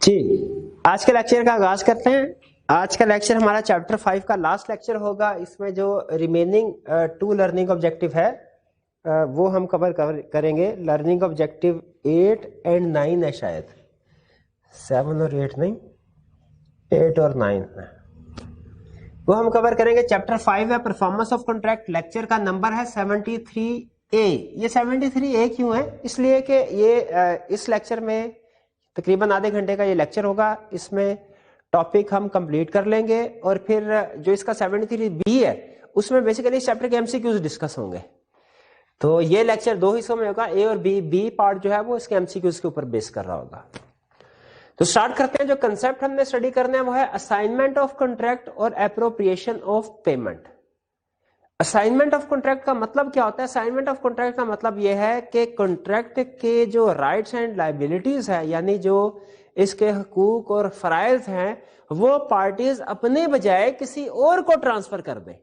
جی آج کے لیکچر کا آغاز کرتے ہیں. آج کا لیکچر ہمارا چیپٹر 5 کا لاسٹ لیکچر ہوگا. اس میں جو ریمیننگ 2 لرننگ آبجیکٹیو ہے وہ ہم کور کریں گے. لرننگ آبجیکٹیو 8 اینڈ 9 ہے، شاید 7 اور 8 نہیں، 8 اور 9 وہ ہم کور کریں گے. چیپٹر 5 ہے پرفارمنس آف کانٹریکٹ. لیکچر کا نمبر ہے 73A. یہ 73A کیوں ہے؟ اس لیے کہ یہ اس لیکچر میں تقریباً آدھے گھنٹے کا یہ لیکچر ہوگا. اس میں ٹاپک ہم کمپلیٹ کر لیں گے اور پھر جو اس کا 73B ہے اس میں بیسیکلی اس چیپٹر کے MCQs ڈسکس ہوں گے. تو یہ لیکچر 2 حصوں میں ہوگا، A اور B پارٹ جو ہے وہ اس کے MCQs کے اوپر بیس کر رہا ہوگا. تو سٹارٹ کرتے ہیں. جو کنسپٹ ہم نے اسٹڈی کرنا ہے وہ ہے اسائنمنٹ آف کانٹریکٹ اور appropriation of payment. Assignment of contract کا مطلب کیا ہوتا ہے؟ اسائنمنٹ آف کانٹریکٹ کا مطلب یہ ہے کہ کانٹریکٹ کے جو رائٹس اینڈ لائبلٹیز ہے، یعنی جو اس کے حقوق اور فرائض ہیں، وہ پارٹیز اپنے بجائے کسی اور کو ٹرانسفر کر دیں.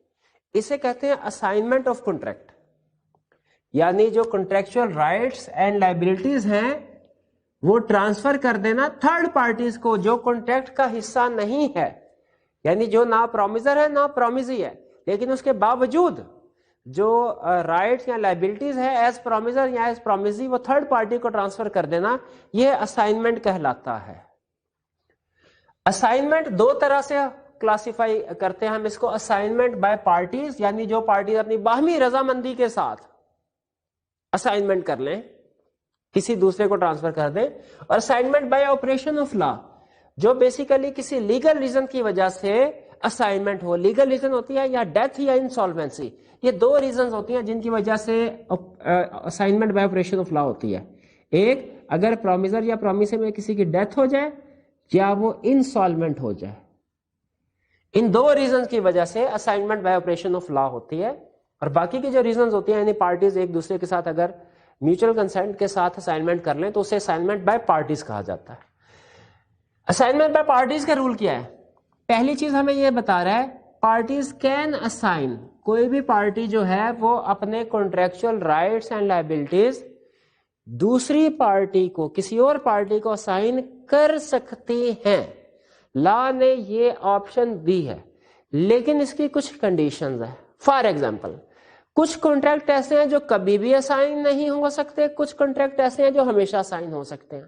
اسے کہتے ہیں اسائنمنٹ آف کانٹریکٹ. یعنی جو کانٹریکچوئل رائٹس اینڈ لائبلٹیز ہیں وہ ٹرانسفر کر دینا تھرڈ پارٹیز کو جو کانٹریکٹ کا حصہ نہیں ہے، یعنی جو نہ پرومیسر ہے نہ پرومیزی ہے، لیکن اس کے باوجود جو رائٹس یا لائبلٹیز ہے ایز پرومیسر یا ایز پرومیزی وہ تھرڈ پارٹی کو ٹرانسفر کر دینا، یہ اسائنمنٹ کہلاتا ہے. اسائنمنٹ 2 طرح سے کلاسیفائی کرتے ہیں ہم اس کو. اسائنمنٹ بائی پارٹیز، یعنی جو پارٹیز اپنی باہمی رضامندی کے ساتھ اسائنمنٹ کر لیں، کسی دوسرے کو ٹرانسفر کر دیں. اور assignment by operation of law, جو بیسیکلی کسی لیگل ریزن کی وجہ سے اسائنمنٹ ہو. لیگل ریزن ہوتی ہے یا ڈیتھ یا انسالوینسی. یہ 2 ریزنز ہوتی ہیں جن کی وجہ سے assignment by operation of law ہوتی ہے. ایک، اگر پرومیسر یا پرومیسر میں کسی کی ڈیتھ ہو جائے یا وہ انسالوینٹ ہو جائے. ان 2 ریزنز کی وجہ سے assignment by operation of law ہوتی ہے. اور باقی کی جو ریزنز ہوتی ہیں، یعنی پارٹیز ایک دوسرے کے ساتھ اگر میوچل کنسنٹ کے ساتھ اسائنمنٹ کر لیں تو اسے اسائنمنٹ بائی پارٹیز کہا جاتا ہے. اسائنمنٹ بائی پارٹیز کا رول کیا ہے؟ پہلی چیز ہمیں یہ بتا رہا ہے پارٹیز کین اسائن. کوئی بھی پارٹی جو ہے وہ اپنے کانٹریکچوئل رائٹس اینڈ لائبلٹیز دوسری پارٹی کو، کسی اور پارٹی کو اسائن کر سکتی ہیں. لا نے یہ آپشن دی ہے، لیکن اس کی کچھ کنڈیشنز ہیں. فار ایگزامپل، کچھ کانٹریکٹ ایسے ہیں جو کبھی بھی اسائن نہیں ہو سکتے، کچھ کانٹریکٹ ایسے ہیں جو ہمیشہ اسائن ہو سکتے ہیں.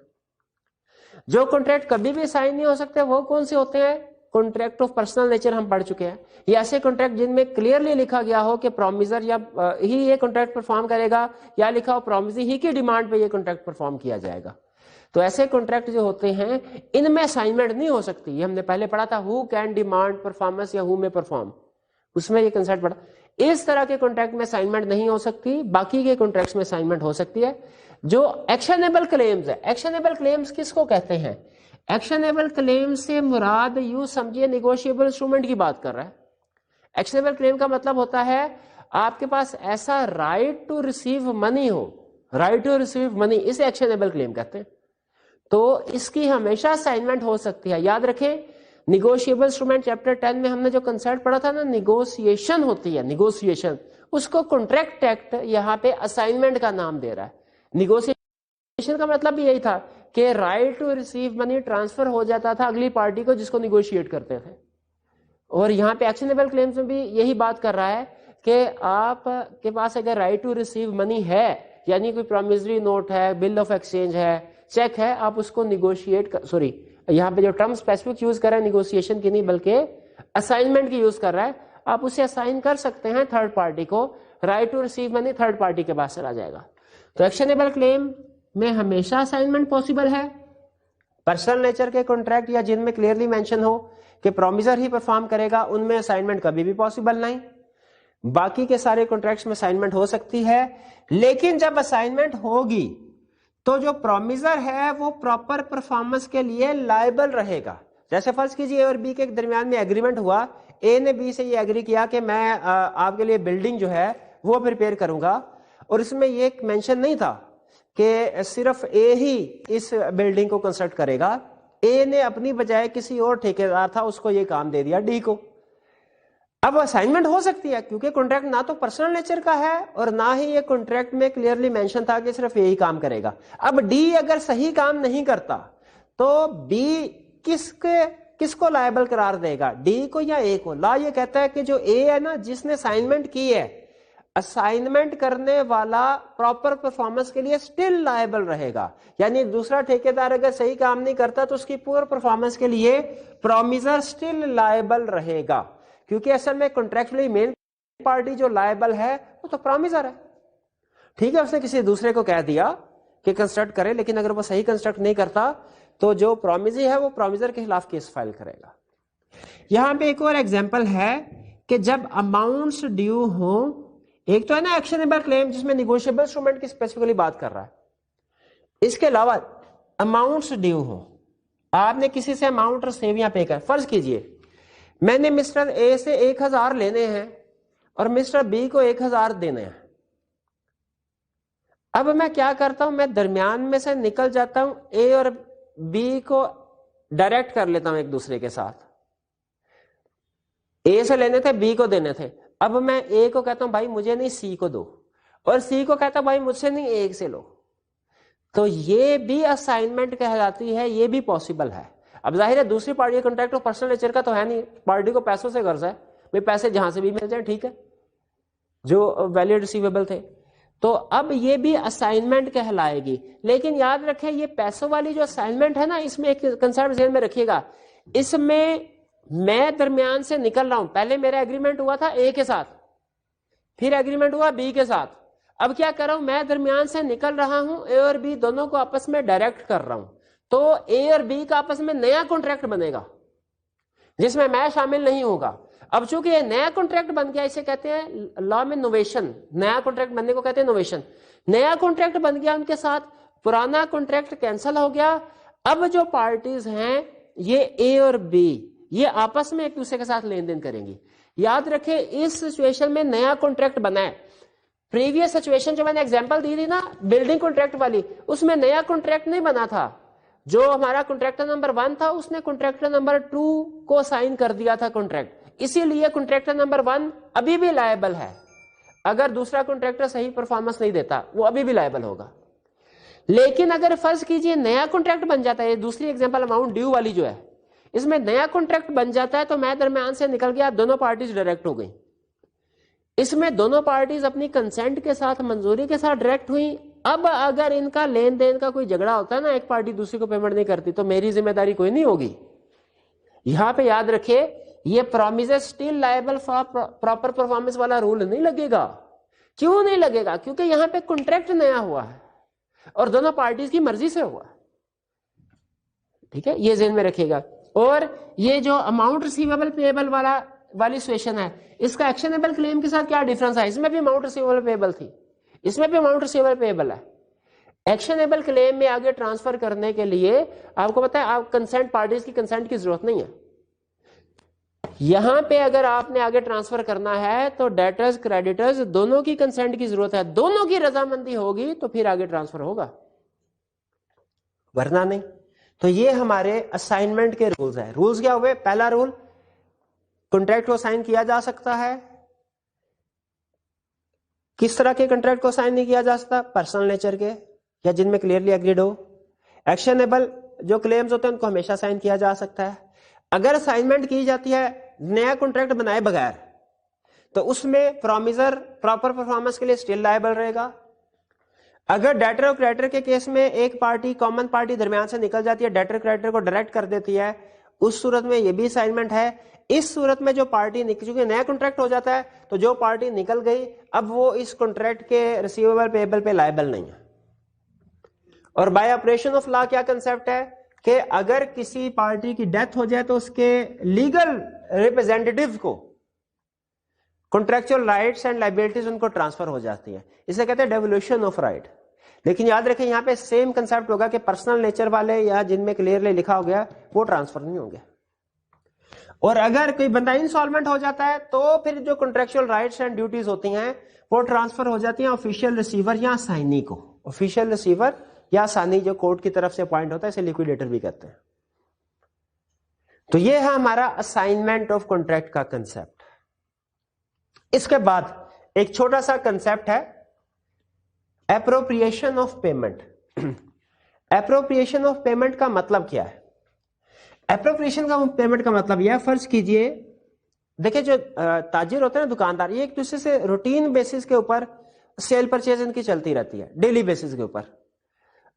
جو کانٹریکٹ کبھی بھی اسائن نہیں ہو سکتے وہ کون سے ہوتے ہیں؟ کانٹریکٹ آف پرسنل نیچر ہم پڑھ چکے ہیں. یہ ایسے کانٹریکٹ جن میں کلیئرلی لکھا گیا ہو کہ پرومیسر یا ہی یہ کانٹریکٹ پرفارم کرے گا، یا لکھا ہو پرومیسی ہی کی ڈیمانڈ پہ یہ کانٹریکٹ پرفارم کیا جائے گا. تو ایسے کانٹریکٹ جو ہوتے ہیں ان میں اسائنمنٹ نہیں ہو سکتی. یہ ہم نے پہلے پڑھا تھا ہو کین ڈیمانڈ پرفارمنس یا ہو میں پرفارم، اس میں یہ کنسپٹ پڑھا. اس طرح کے کانٹریکٹ میں اسائنمنٹ نہیں ہو سکتی. باقی کے کانٹریکٹس میں اسائنمنٹ ہو سکتی ہے. جو ایکشنیبل کلیمز ہے، ایکشنیبل کلیمز کس کو کہتے ہیں؟ ایکشنیبل کلیم سے مراد یوں سمجھیے نیگوشیبل انسٹرومنٹ کی بات کر رہا ہے. ایکشنیبل کلیم کا مطلب ہوتا ہے آپ کے پاس ایسا رائٹ ٹو ریسیو منی ہو، رائٹ ٹو ریسیو منی، اسے ایکشنیبل کلیم کہتے ہیں. تو اس کی ہمیشہ اسائنمنٹ ہو سکتی ہے. یاد رکھیں نیگوشیبل انسٹرومنٹ چیپٹر 10 میں ہم نے جو کنسپٹ پڑھا تھا نا، نیگوسیشن ہوتی ہے، نیگوسیشن، اس کو کانٹریکٹ ایکٹ یہاں پہ اسائنمنٹ کا نام دے رہا ہے. نیگوسیشن کا مطلب بھی یہی تھا کہ right to receive money transfer ہو جاتا تھا اگلی پارٹی کو جس کو نیگوشیٹ کرتے تھے. اور یہاں پہ ایکشنیبل کلیمز میں بھی یہی بات کر رہا ہے کہ آپ کے پاس اگر رائٹ ٹو ریسیو منی ہے، یعنی کوئی پرومیسری نوٹ ہے، بل آف ایکسچینج ہے، چیک ہے، آپ اس کو نیگوشیٹ سوری یہاں پہ جو ٹرم اسپیسیفک یوز کر رہا ہے نیگوسیشن کی نہیں بلکہ اسائنمنٹ کی یوز کر رہا ہے، آپ اسے اسائن کر سکتے ہیں تھرڈ پارٹی کو. Right to receive money third party کے پاس چلا جائے گا. تو ایکشنیبل کلیم میں ہمیشہ اسائنمنٹ پاسبل ہے. پرسنل نیچر کے کانٹریکٹ یا جن میں کلیئرلی مینشن ہو کہ پرومیسر ہی پرفارم کرے گا، ان میں اسائنمنٹ کبھی بھی پاسبل نہیں. باقی کے سارے کانٹریکٹس میں اسائنمنٹ ہو سکتی ہے. لیکن جب اسائنمنٹ ہوگی تو جو پرومیسر ہے وہ پراپر پرفارمنس کے لیے لائبل رہے گا. جیسے فرض کیجیے اے اور بی کے درمیان میں ایگریمنٹ ہوا، اے نے بی سے یہ ایگری کیا کہ میں آپ کے لیے بلڈنگ جو ہے وہ پریپیئر کروں گا، اور اس میں یہ مینشن نہیں تھا کہ صرف اے ہی اس بلڈنگ کو کنسٹرکٹ کرے گا. اے نے اپنی بجائے کسی اور ٹھیکیدار تھا اس کو یہ کام دے دیا ڈی کو. اب اسائنمنٹ ہو سکتی ہے کیونکہ کانٹریکٹ نہ تو پرسنل نیچر کا ہے اور نہ ہی یہ کانٹریکٹ میں کلیئرلی مینشن تھا کہ صرف یہی کام کرے گا. اب ڈی اگر صحیح کام نہیں کرتا تو بی کس کو لائبل قرار دے گا, ڈی کو یا اے کو؟ لا یہ کہتا ہے کہ جو اے ہے نا, جس نے اسائنمنٹ کی ہے, اسائنمنٹ کرنے والا پراپر پرفارمنس کے لیے اسٹل لائبل رہے گا. یعنی دوسرا ٹھیکیدار اگر صحیح کام نہیں کرتا تو اس کی پور پرفارمنس کے لیے پرومیسر اسٹل لائبل رہے گا, کیونکہ اصل میں کنٹریکچولی مین پارٹی جو لائبل ہے وہ تو پرومیسر ہے. ٹھیک ہے, اس نے کسی دوسرے کو کہہ دیا کہ کنسٹرکٹ کرے, لیکن اگر وہ صحیح کنسٹرکٹ نہیں کرتا تو جو پرومیسی ہے وہ پرومیسر کے خلاف کیس فائل کرے گا. یہاں پہ ایک اور ایگزامپل ہے کہ جب اماؤنٹس ڈیو ہوں, ایک تو ہے نا ایکشنیبل کلیم جس میں نیگوشیبل انسٹرومنٹ کی اسپیسیفکلی بات کر رہا ہے, اس کے علاوہ اماؤنٹس ڈیو ہوں, آپ نے کسی سے اماؤنٹ ریسیو یا پے کر, فرض کیجئے میں نے مسٹر اے سے 1000 لینے ہیں اور مسٹر بی کو 1000 دینے ہیں. اب میں کیا کرتا ہوں, میں درمیان میں سے نکل جاتا ہوں, اے اور بی کو ڈائریکٹ کر لیتا ہوں ایک دوسرے کے ساتھ. اے سے لینے تھے, بی کو دینے تھے, اب میں اے کو کہتا ہوں بھائی مجھے نہیں سی کو دو, اور سی کو کہتا ہوں بھائی مجھ سے نہیں ایک سے لو. تو یہ بھی اسائنمنٹ کہلاتی ہے, یہ بھی پاسبل ہے. اب ظاہر ہے دوسری پارٹی کا کانٹریکٹ پرسنل نیچر کا تو ہے نہیں, پارٹی کو پیسوں سے غرض ہے, بھائی پیسے جہاں سے بھی مل جائیں ٹھیک ہے, جو ویلڈ ریسیویبل تھے. تو اب یہ بھی اسائنمنٹ کہلائے گی. لیکن یاد رکھیں یہ پیسوں والی جو اسائنمنٹ ہے نا, اس میں ایک کنسیپٹ ذہن میں رکھیے گا, اس میں درمیان سے نکل رہا ہوں. پہلے میرا ایگریمنٹ ہوا تھا اے کے ساتھ, پھر ایگریمنٹ ہوا بی کے ساتھ. اب کیا کر رہا ہوں, میں درمیان سے نکل رہا ہوں, اے اور بی دونوں کو آپس میں ڈائریکٹ کر رہا ہوں. تو اے اور بی کا آپس میں نیا کانٹریکٹ بنے گا جس میں شامل نہیں ہوگا. اب چونکہ یہ نیا کانٹریکٹ بن گیا, اسے کہتے ہیں لا میں نویشن, نیا کانٹریکٹ بننے کو کہتے ہیں نویشن. نیا کانٹریکٹ بن گیا ان کے ساتھ, پرانا کانٹریکٹ کینسل ہو گیا. اب جو پارٹیز ہیں یہ اے اور بی, یہ آپس میں ایک دوسرے کے ساتھ لین دین کریں گی. یاد رکھیں اس سچویشن میں نیا کانٹریکٹ بنا ہے. پریویس سچویشن جو میں نے ایگزامپل دی تھی نا بلڈنگ کانٹریکٹ والی, اس میں نیا کانٹریکٹ نہیں بنا تھا. جو ہمارا کانٹریکٹر نمبر 1 تھا اس نے کانٹریکٹر نمبر 2 کو سائن کر دیا تھا کانٹریکٹ, اسی لیے کانٹریکٹر نمبر 1 ابھی بھی لائبل ہے. اگر دوسرا کانٹریکٹر صحیح پرفارمنس نہیں دیتا وہ ابھی بھی لائبل ہوگا. لیکن اگر فرض کیجئے نیا کانٹریکٹ بن جاتا ہے, دوسری ایگزامپل اماؤنٹ ڈیو والی جو ہے, اس میں نیا کانٹریکٹ بن جاتا ہے تو میں درمیان سے نکل گیا, دونوں پارٹیز ڈائریکٹ ہو گئی. اس میں دونوں پارٹیز اپنی کنسنٹ کے ساتھ, منظوری کے ساتھ ڈائریکٹ ہوئی. اب اگر ان کا لین دین کا کوئی جھگڑا ہوتا ہے نا, ایک پارٹی دوسری کو پیمنٹ نہیں کرتی, تو میری ذمہ داری کوئی نہیں ہوگی. یہاں پہ یاد رکھے یہ promisor still liable for proper performance والا رول نہیں لگے گا. کیوں نہیں لگے گا؟ کیونکہ یہاں پہ کانٹریکٹ نیا ہوا ہے اور دونوں پارٹیز کی مرضی سے ہوا. ٹھیک ہے, یہ ذہن میں رکھیے گا. اور یہ جو اماؤنٹ ریسیویبل پیبل والی سچویشن ہے, اس کا ایکشنیبل کلیم کے ساتھ کیا ڈیفرنس ہے؟ اس میں بھی اماؤنٹ ریسیویبل پیبل تھی, اس میں بھی اماؤنٹ ریسیویبل پیبل ہے. ایکشنیبل کلیم میں آگے ٹرانسفر کرنے کے لیے آپ کو پتا ہے آپ کنسنٹ, پارٹیز کی کنسنٹ کی ضرورت نہیں ہے. یہاں پہ اگر آپ نے آگے ٹرانسفر کرنا ہے تو ڈیٹرز کریڈیٹرز دونوں کی کنسنٹ کی ضرورت ہے, دونوں کی رضامندی ہوگی تو پھر آگے ٹرانسفر ہوگا, ورنہ نہیں. تو یہ ہمارے اسائنمنٹ کے رولز ہیں. رولز کیا ہوئے؟ پہلا رول, کانٹریکٹ کو سائن کیا جا سکتا ہے. کس طرح کے کانٹریکٹ کو سائن نہیں کیا جا سکتا؟ پرسنل نیچر کے یا جن میں کلیئرلی ایگریڈ ہو. ایکشنیبل جو کلیمز ہوتے ہیں ان کو ہمیشہ سائن کیا جا سکتا ہے. اگر اسائنمنٹ کی جاتی ہے نیا کانٹریکٹ بنائے بغیر تو اس میں پرومیسر پراپر پرفارمنس کے لیے اسٹل لائبل رہے گا. اگر ڈیٹر اور کریڈیٹر کے کیس میں ایک پارٹی, کامن پارٹی درمیان سے نکل جاتی ہے, ڈیٹر کریڈیٹر کو ڈائریکٹ کر دیتی ہے, اس صورت میں یہ بھی اسائنمنٹ ہے. اس صورت میں جو پارٹی چونکہ نیا کانٹریکٹ ہو جاتا ہے تو جو پارٹی نکل گئی اب وہ اس کانٹریکٹ کے ریسیویبل پیبل پہ لائبل نہیں ہے. اور بائی آپریشن آف لا کیا کنسپٹ ہے کہ اگر کسی پارٹی کی ڈیتھ ہو جائے تو اس کے لیگل ریپرزینٹیٹیو کو کانٹریکچوئل رائٹس اینڈ لائبلٹیز ان کو ٹرانسفر ہو جاتی ہیں, اسے کہتے ہیں ڈیولیوشن آف رائٹ. لیکن یاد رکھیں یہاں پہ سیم کنسپٹ ہوگا کہ پرسنل نیچر والے یا جن میں کلیئرلی لکھا ہو گیا وہ ٹرانسفر نہیں ہوں گے. اور اگر کوئی بندہ انسالوینٹ ہو جاتا ہے تو پھر جو کانٹریکچوئل رائٹس اینڈ ڈیوٹیز ہوتی ہیں وہ ٹرانسفر ہو جاتی ہیں آفیشیل ریسیور یا سائنی کو. آفیشیل ریسیور یا سانی جو کورٹ کی طرف سے اپوائنٹ ہوتا ہے اسے لیکویڈیٹر بھی کہتے ہیں. تو یہ ہے ہمارا اسائنمنٹ آف کانٹریکٹ کا کنسپٹ. اس کے بعد ایک چھوٹا سا کنسپٹ ہے appropriation of payment. Appropriation of payment کا مطلب کیا ہے؟ اپروپریشن کا پیمنٹ کا مطلب یہ ہے، فرض کیجئے دیکھیں جو تاجر ہوتے ہیں نا، دکاندار، یہ ایک دوسرے سے روٹین بیسس کے اوپر سیل پرچیز ان کی چلتی رہتی ہے، ڈیلی بیسس کے اوپر،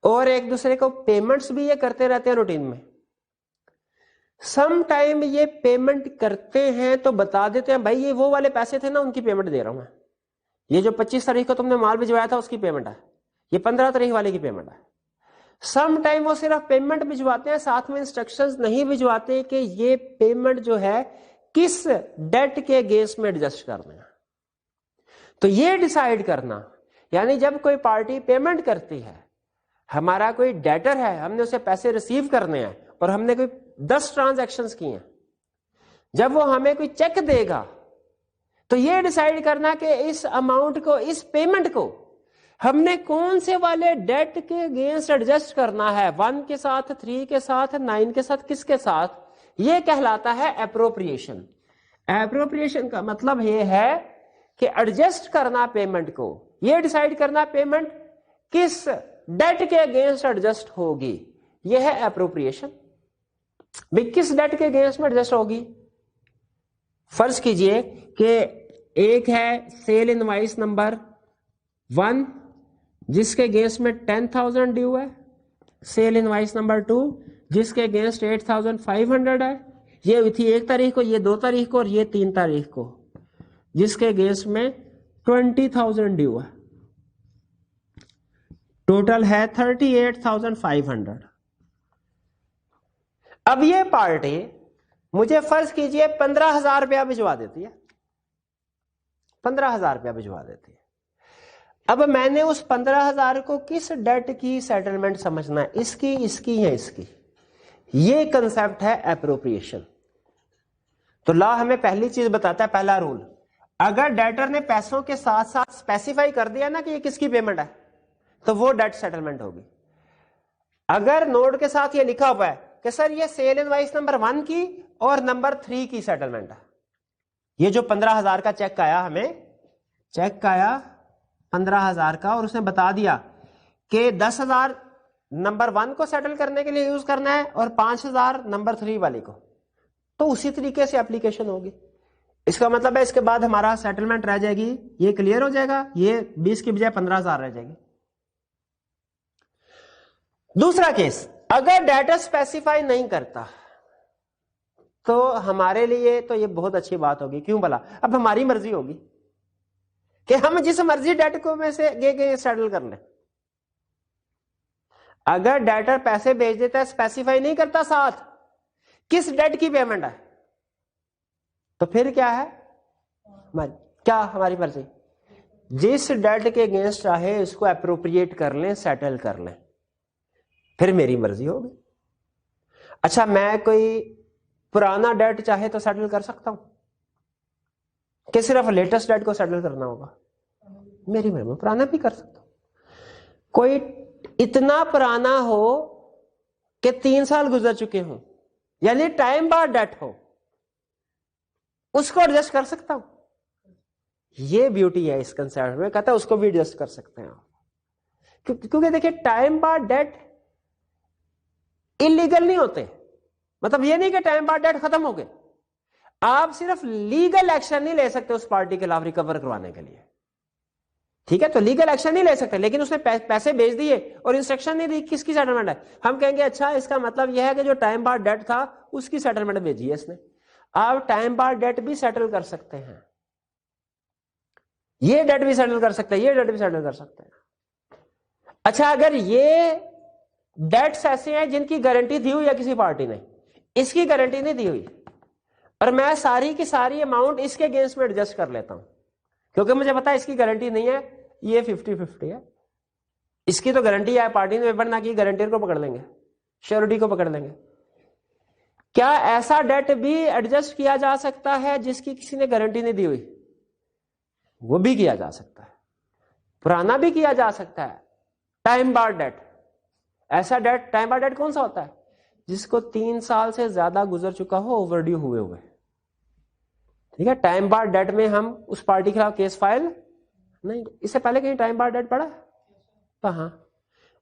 اور ایک دوسرے کو پیمنٹس بھی یہ کرتے رہتے ہیں روٹین میں. سم ٹائم یہ پیمنٹ کرتے ہیں تو بتا دیتے ہیں بھائی یہ وہ والے پیسے تھے نا، ان کی پیمنٹ دے رہا ہوں میں، یہ جو 25 تاریخ کو تم نے مال بھجوایا تھا اس کی پیمنٹ ہے، یہ 15 تاریخ والے کی پیمنٹ ہے. سم ٹائم وہ صرف پیمنٹ بھجواتے ہیں، ساتھ میں انسٹرکشنز نہیں بھجواتے کہ یہ پیمنٹ جو ہے کس ڈیٹ کے اگینسٹ میں ایڈجسٹ کرنا ہے. تو یہ ڈیسائیڈ کرنا، یعنی جب کوئی پارٹی پیمنٹ کرتی ہے، ہمارا کوئی ڈیٹر ہے، ہم نے اسے پیسے ریسیو کرنے ہیں اور ہم نے کوئی 10 ٹرانزیکشنز کی ہیں، جب وہ ہمیں کوئی چیک دے گا تو یہ ڈیسائیڈ کرنا کہ اس اماؤنٹ کو، اس پیمنٹ کو ہم نے کون سے والے ڈیٹ کے اگینسٹ ایڈجسٹ کرنا ہے، 1 کے ساتھ، 3 کے ساتھ، 9 کے ساتھ، کس کے ساتھ، یہ کہلاتا ہے اپروپریشن. اپروپریشن کا مطلب یہ ہے کہ ایڈجسٹ کرنا پیمنٹ کو، یہ ڈیسائیڈ کرنا پیمنٹ کس ڈیٹ کے اگینسٹ ایڈجسٹ ہوگی، یہ ہے اپروپریشن. بھی کس ڈیٹ کے اگینسٹ میں ایڈجسٹ ہوگی؟ فرض کیجئے کہ ایک ہے سیل انوائس نمبر 1 جس کے اگینسٹ میں 10,000 ڈیو ہے، سیل انوائس نمبر 2 جس کے اگینسٹ 8,500 ہے، یہ ہوئی تھی 1 تاریخ کو، یہ 2 تاریخ کو، اور یہ 3 تاریخ کو، جس کے اگینسٹ میں 20,000 ڈیو ہے. ٹوٹل ہے 38,500. اب یہ پارٹی مجھے فرض کیجئے 15,000 روپیہ بھجوا دیتی ہے، 15,000 روپیہ بھجوا دیتی ہے. اب میں نے اس 15,000 کو کس ڈیٹ کی سیٹلمنٹ سمجھنا ہے، اس کی، اس کی یا اس کی، یہ کنسپٹ ہے اپروپریشن. تو لا ہمیں پہلی چیز بتاتا ہے، پہلا رول، اگر ڈیٹر نے پیسوں کے ساتھ ساتھ اسپیسیفائی کر دیا نا کہ یہ کس کی پیمنٹ ہے تو وہ ڈیٹ سیٹلمنٹ ہوگی. اگر نوٹ کے ساتھ یہ لکھا ہوا ہے کہ سر یہ سیل انوائس نمبر 1 کی اور نمبر 3 کی سیٹلمنٹ ہے، یہ جو 15,000 کا چیک آیا، ہمیں چیک آیا 15,000 کا، اور اس نے بتا دیا کہ 10,000 نمبر 1 کو سیٹل کرنے کے لیے یوز کرنا ہے اور 5,000 نمبر 3 والے کو، تو اسی طریقے سے اپلیکیشن ہوگی. اس کا مطلب ہے اس کے بعد ہمارا سیٹلمنٹ رہ جائے گی، یہ کلیئر ہو جائے گا، یہ 20 کی بجائے 15,000 رہ جائے گی. دوسرا کیس، اگر ڈیٹا اسپیسیفائی نہیں کرتا تو ہمارے لیے تو یہ بہت اچھی بات ہوگی. کیوں بلا؟ اب ہماری مرضی ہوگی کہ ہم جس مرضی ڈیٹ کو میں سے گے سیٹل کر لیں. اگر ڈیٹر پیسے بھیج دیتا ہے، اسپیسیفائی نہیں کرتا ساتھ کس ڈیٹ کی پیمنٹ ہے، تو پھر کیا ہے، کیا ہماری مرضی، جس ڈیٹ کے اگینسٹ چاہے اس کو اپروپریٹ کر لیں، سیٹل کر لیں، پھر میری مرضی ہوگی. اچھا میں کوئی پرانا ڈیٹ چاہے تو سیٹل کر سکتا ہوں کہ صرف لیٹسٹ ڈیٹ کو سیٹل کرنا ہوگا؟ میری مرضی، میں پرانا بھی کر سکتا ہوں. کوئی اتنا پرانا ہو کہ 3 سال گزر چکے ہوں، یعنی ٹائم بار ڈیٹ ہو، اس کو ایڈجسٹ کر سکتا ہوں. یہ بیوٹی ہے اس کنسپٹ میں، کہتا ہے اس کو بھی ایڈجسٹ کر سکتے ہیں آپ، کیونکہ دیکھیں ٹائم بار ڈیٹ انلیگل نہیں ہوتے. مطلب یہ نہیں کہ ٹائم بار ڈیٹ ختم ہو گئے، آپ صرف لیگل ایکشن نہیں لے سکتے اس پارٹی کے خلاف ریکور کروانے کے لیے. ٹھیک ہے، تو لیگل ایکشن نہیں لے سکتے، لیکن اس نے پیسے بھیج دیے اور انسٹرکشن نہیں دی کس کی سیٹلمنٹ ہے. ہم کہیں گے اچھا اس کا مطلب یہ ہے کہ جو ٹائم بار ڈیٹ تھا اس کی سیٹلمنٹ بھیجی ہے اس نے. آپ ٹائم بار ڈیٹ بھی سیٹل کر سکتے ہیں، یہ ڈیٹ بھی سیٹل کر سکتے ہیں، یہ ڈیٹ بھی سیٹل کر سکتے ہیں. اچھا اگر یہ ڈیٹس ایسے ہیں جن کی گارنٹی دی ہوئی ہے کسی پارٹی نے، اس کی گارنٹی نہیں دی ہوئی، اور میں ساری کی ساری اماؤنٹ اس کے اگینسٹ میں ایڈجسٹ کر لیتا ہوں کیونکہ مجھے پتا ہے اس کی گارنٹی نہیں ہے، یہ 50-50 ہے، اس کی تو گارنٹی ہے، پارٹی نے پیپر نہ کی، گارنٹیر کو پکڑ لیں گے، شیورٹی کو پکڑ لیں گے. کیا ایسا ڈیٹ بھی ایڈجسٹ کیا جا سکتا ہے جس کی کسی نے گارنٹی نہیں دی ہوئی؟ وہ بھی کیا جا سکتا ہے، پرانا بھی کیا جا سکتا ہے. ٹائم بار ڈیٹ، ایسا ڈیٹ، ٹائم بار ڈیٹ کون سا ہوتا ہے؟ جس کو 3 سال سے زیادہ گزر چکا ہو، اوور ڈیو ہوئے ہوئے. ٹھیک ہے، ٹائم بار ڈیٹ میں ہم اس پارٹی کے خلاف کیس فائل نہیں. اس سے پہلے کہیں ٹائم بار ڈیٹ پڑا؟ ہاں.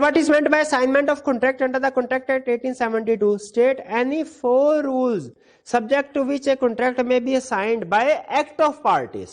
What is meant by assignment of contract under the Contract Act 1872? State any 4 rules subject to which a contract may be assigned by act of parties.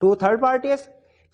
to third parties.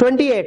28,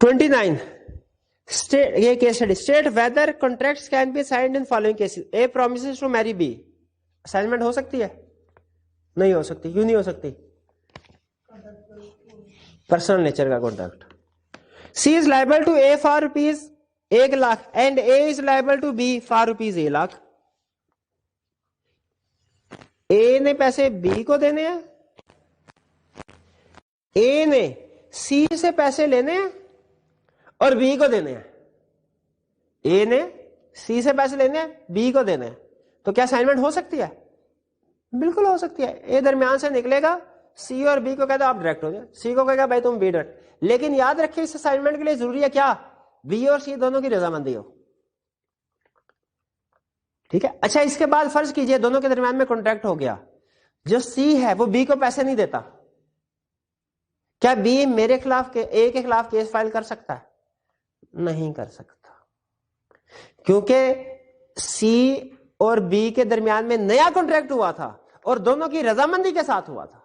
29 یہ case study state whether contracts can be signed in following cases. A promises to marry B. Assignment ہو سکتی ہے؟ نہیں ہو سکتی. کیوں نہیں ہو سکتی؟ پرسنل نیچر کا contract. C is liable to A for rupees 1,00,000 and A is liable to B for rupees 1,00,000. A نے پیسے بی کو دینے ہیں, اے نے سی سے پیسے لینے ہیں اور بی کو دینے ہیں. اے نے سی سے پیسے لینے ہیں, بی کو دینے ہیں. تو کیا اسائنمنٹ ہو سکتی ہے؟ بالکل ہو سکتی ہے. اے درمیان سے نکلے گا, سی اور بی کو کہتا آپ ڈائریکٹ ہو جائے, سی کو کہے گا بھائی تم بی ڈائریکٹ. لیکن یاد رکھیں اس اسائنمنٹ کے لیے ضروری ہے کیا؟ بی اور سی دونوں کی رضامندی ہو. ٹھیک ہے. اچھا اس کے بعد فرض کیجئے دونوں کے درمیان میں کانٹریکٹ ہو گیا, جو سی ہے وہ بی کو پیسے نہیں دیتا, کیا بی میرے خلاف اے کے خلاف کیس فائل کر سکتا ہے؟ نہیں کر سکتا, کیونکہ سی اور بی کے درمیان میں نیا کانٹریکٹ ہوا تھا اور دونوں کی رضامندی کے ساتھ ہوا تھا.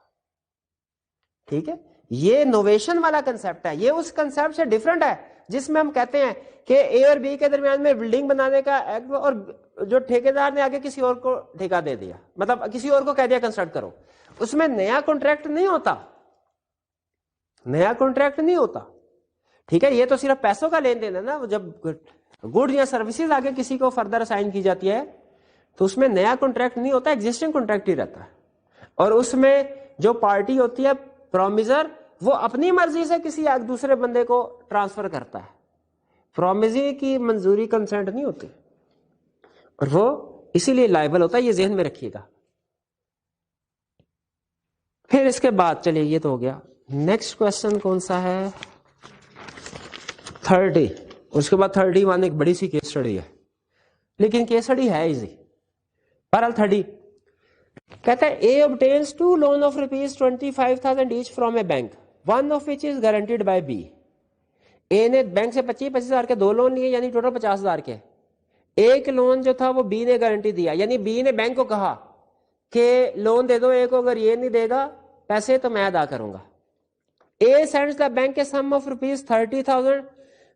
ٹھیک ہے. یہ نوویشن والا کنسپٹ ہے, یہ اس کنسپٹ سے ڈیفرنٹ ہے جس میں ہم کہتے ہیں کہ اے اور بی کے درمیان میں بلڈنگ بنانے کا ایکٹ, اور جو ٹھیکیدار نے آگے کسی اور کو ٹھیکہ دے دیا, مطلب کسی اور کو کہہ دیا کنسٹرکٹ کرو, اس میں نیا کانٹریکٹ نہیں ہوتا, نیا کانٹریکٹ نہیں ہوتا. ٹھیک ہے. یہ تو صرف پیسوں کا لین دین ہے نا. جب گڈ یا سروسز آگے کسی کو فردر اسائن کی جاتی ہے تو اس میں نیا کانٹریکٹ نہیں ہوتا, ایگزسٹنگ کانٹریکٹ ہی رہتا ہے. اور اس میں جو پارٹی ہوتی ہے پرومیزر, وہ اپنی مرضی سے کسی ایک دوسرے بندے کو ٹرانسفر کرتا ہے. پرومیزر کی منظوری کنسنٹ نہیں ہوتی, اور وہ اسی لیے لائبل ہوتا ہے. یہ ذہن میں رکھیے گا. پھر اس کے بعد چلیے یہ تو ہو گیا. نیکسٹ کوشچن کون سا ہے؟ 30. اس کے بعد 31 ایک بڑی سی کیس اسٹڈی ہے, لیکن کیس اسٹڈی ہے ایزی. بہرحال 30 کہتا ہے اے obtains 2 loan of rupees 25,000 each from a bank, one of which is guaranteed by B. اے نے بینک سے 25,000 کے 2 لون لیے, یعنی ٹوٹل 50,000 کے. ایک لون جو تھا وہ بی نے گارنٹی دیا, یعنی بی نے بینک کو کہا کہ لون دے دو اے کو, اگر یہ نہیں دے گا پیسے تو میں ادا کروں گا. اے sends the bank a sum of rupees 30,000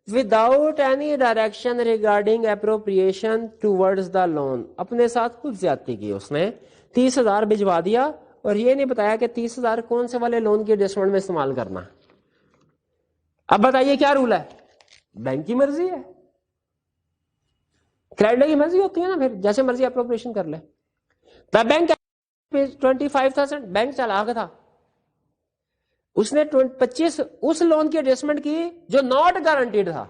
without any direction regarding appropriation towards the loan. اپنے ساتھ خود زیادتی کی, اس نے 30,000 بھجوا دیا اور یہ نہیں بتایا کہ 30,000 کون سے والے لون کی ایڈجسٹمنٹ میں استعمال کرنا. اب بتائیے کیا رول ہے؟ بینک کی مرضی ہے, کریڈیٹر کی مرضی ہوتی ہے نا, پھر جیسے مرضی اپروپریشن کر لے. بینک 25,000 بینک چلاک تھا, اس نے 25 اس لون کی ایڈجسٹمنٹ کی جو ناٹ گارنٹیڈ تھا,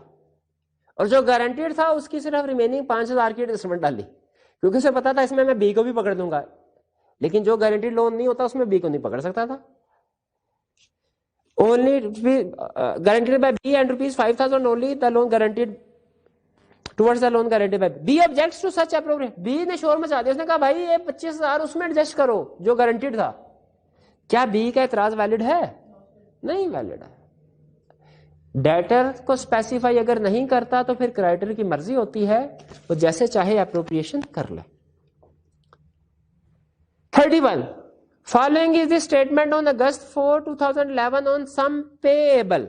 اور جو گارنٹیڈ تھا اس کی صرف ریمیننگ 5,000 کی ایڈجسٹمنٹ ڈالی, کیونکہ اسے پتا تھا اس میں بی کو بھی پکڑ دوں گا, لیکن جو گارنٹیڈ لون نہیں ہوتا اس میں بی کو نہیں پکڑ سکتا تھا. only guaranteed by B and rupees 5,000 only the loan guaranteed towards the loan guaranteed by B objects to such appropriation. B نے شور مچا دیا, اس نے کہا بھائی یہ 25,000 اس میں ایڈجسٹ کرو جو گارنٹیڈ تھا. کیا بی کا اعتراض ویلڈ ہے؟ نہیں ویلڈ ہے. ڈیٹر کو اسپیسیفائی اگر نہیں کرتا تو پھر کریڈیٹر کی مرضی ہوتی ہے, وہ جیسے چاہے اپروپریشن کر لے. 31 Following is the statement on August 4, 2011 on sum payable.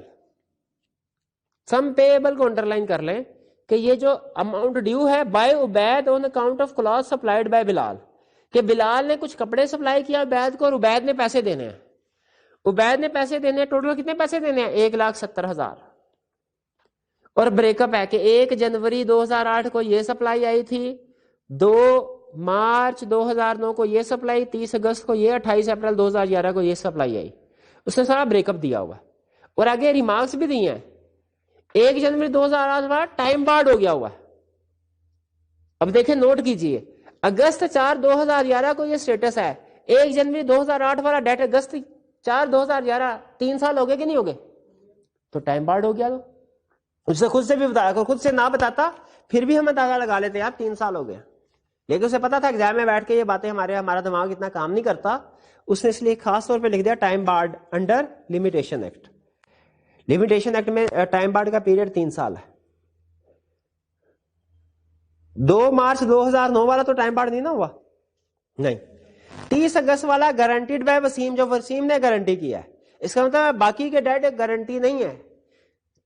Sum payable کو انڈرلائن کر لیں کہ یہ جو اماؤنٹ ڈیو ہے by Ubaid on account of cloth supplied by Bilal, کہ بلال نے کچھ کپڑے سپلائی کیا عبید کو اور عبید نے پیسے دینے ہیں. عبید نے پیسے دینے ہیں, ٹوٹل کتنے پیسے دینے ہیں؟ 1,70,000. اور بریک اپ ہے کہ 1 جنوری 2008 کو یہ سپلائی آئی تھی, 2 مارچ 2009 کو یہ سپلائی, 30 اگست کو یہ, 28 اپریل 2011 کو یہ سپلائی آئی. اس نے سارا بریک اپ دیا ہوا ہے, اور آگے ریمارکس بھی دی ہیں. 1 جنوری 2008 بعد ٹائم بارڈ ہو گیا ہوا ہے. اب دیکھیں نوٹ کیجئے, اگست 4 2011 کو یہ سٹیٹس ہے, 1 جنوری 2008 والا ڈیٹ اگست 4 2011, 3 سال ہو گئے کہ نہیں ہو گئے؟ تو ٹائم بارڈ ہو گیا. تو اس سے خود سے بھی بتایا, خود سے نہ بتاتا پھر بھی ہم اندازہ لگا لیتے یار 3 سال ہو گئے, لیکن اسے پتا تھا ایگزام میں بیٹھ کے یہ باتیں ہمارا دماغ اتنا کام نہیں کرتا. اس نے اس لیے خاص طور پہ لکھ دیا time barred under limitation act. Limitation act میں ٹائم بارڈ کا پیریڈ 3 سال ہے. 2 مارچ 2009 والا تو ٹائم بارڈ نہیں نا ہوا, نہیں. 30 اگست والا گارنٹیڈ بائی وسیم, جو وسیم نے گارنٹی کیا ہے, اس کا مطلب باقی کے ڈیٹ گارنٹی نہیں ہے.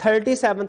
37,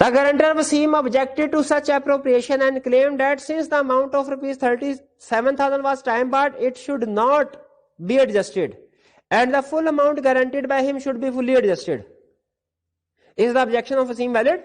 The guarantor Wasim objected to such appropriation and claimed that since the amount of ₹37,000 was time barred, it should not be adjusted, and the full amount guaranteed by him should be fully adjusted. Is the objection of Wasim valid?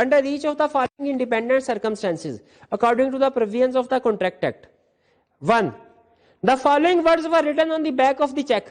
under each of the following independent circumstances according to the provisions of the Contract Act. 1. The following words were written on the back of the check.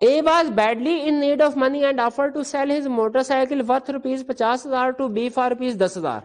A was badly in need of money and offered to sell his motorcycle worth ₹50,000 to B for ₹10,000.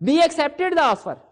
B accepted the offer,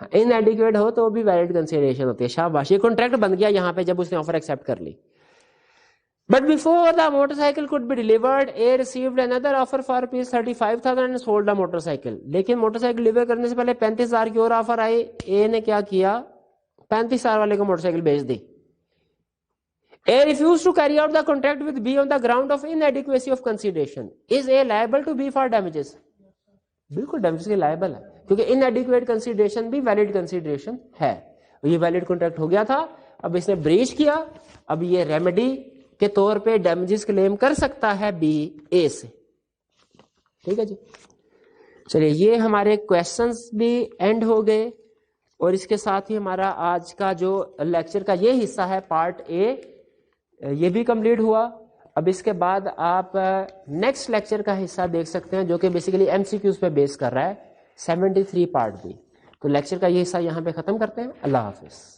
inadequate ہو تو بھی valid consideration ہوتی ہے. شاباش, یہ contract بن گیا یہاں پہ جب اس نے آفر ایکسپٹ کر لی. But before the motorcycle could be delivered, A received another offer for rupees 35,000 and sold the motorcycle. لیکن موٹر سائیکل ڈلیور کرنے سے پہلے 35,000 کی اور آفر آئی. اے نے کیا کیا, 35,000 والے کو موٹر سائیکل بیچ دی. A refused to carry out the contract with B on the ground of inadequacy of consideration. Is A liable to B for damages? بالکل ڈیمیجز کے لائبل ہے, کیونکہ inadequate consideration بھی valid consideration ہے. یہ valid contract ہو گیا تھا, اب اس نے بریچ کیا, اب یہ ریمیڈی کے طور پہ ڈیمیجز کلیم کر سکتا ہے بی اے سے. ٹھیک ہے جی, چلیے یہ ہمارے کویشچنز بھی اینڈ ہو گئے, اور اس کے ساتھ ہی ہمارا آج کا جو لیکچر کا یہ حصہ ہے پارٹ اے یہ بھی کمپلیٹ ہوا. اب اس کے بعد آپ نیکسٹ لیکچر کا حصہ دیکھ سکتے ہیں جو کہ بیسیکلی ایم سی کیوز پہ بیس کر رہا ہے, 73 پارٹ بھی. تو لیکچر کا یہ حصہ یہاں پہ ختم کرتے ہیں. اللہ حافظ.